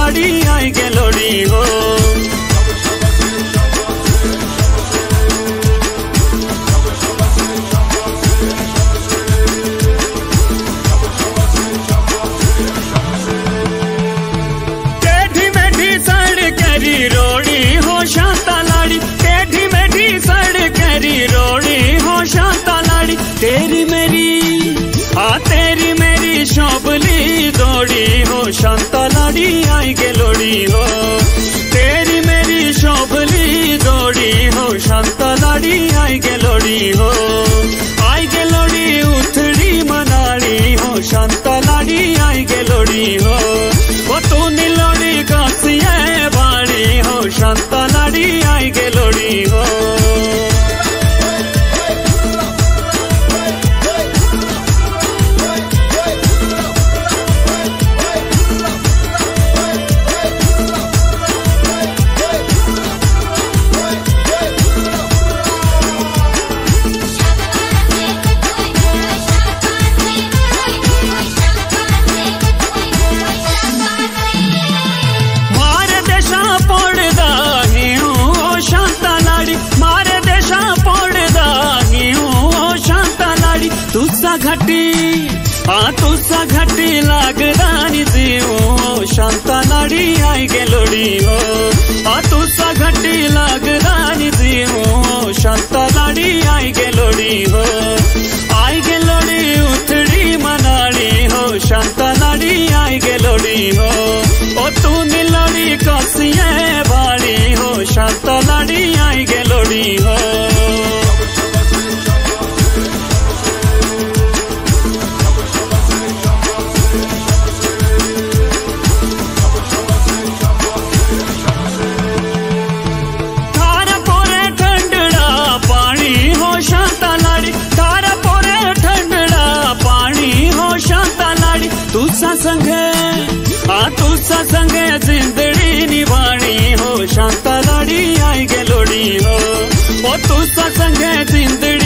लाड़ी आई गेलोड़ी हो। टेढ़ी मेढ़ी सड़केरी रोड़ी हो शांता लाड़ी, टेढ़ी मेढ़ी सड़केरी रोड़ी हो शांता लाड़ी। तेरी मेरी तेरी मेरी शोभली दौड़ी हो शांता लाड़ी आई गेलोड़ी हो। तेरी मेरी शोभली दौड़ी हो शांता लाड़ी आई गेलोड़ी हो। आई गेलोड़ी उथड़ी मनाड़ी हो शांता लाड़ी आई गेलोड़ी हो। वो तू नीलोड़ी कासिया बाड़ी हो शांता लाड़ी आई गेलोड़ी हो। तुसा घटी लागदानी जीव शांता लाड़ी आई गेलोड़ी हो। तुसा घटी लागदानी जीव शांता लाड़ी आई गेलोड़ी हो। आई गेलोड़ी उथड़ी मनाड़ी हो शांता लाड़ी आई गेलोड़ी हो। ओ तू नीलोड़ी कासिया बाड़ी हो शांता लाड़ी आई गेलोड़ी हो। तुसा संगे जिंदड़ी निभानी हो शांता लाड़ी आई गेलोड़ी हो। ओ तुसा संगे जिंदड़ी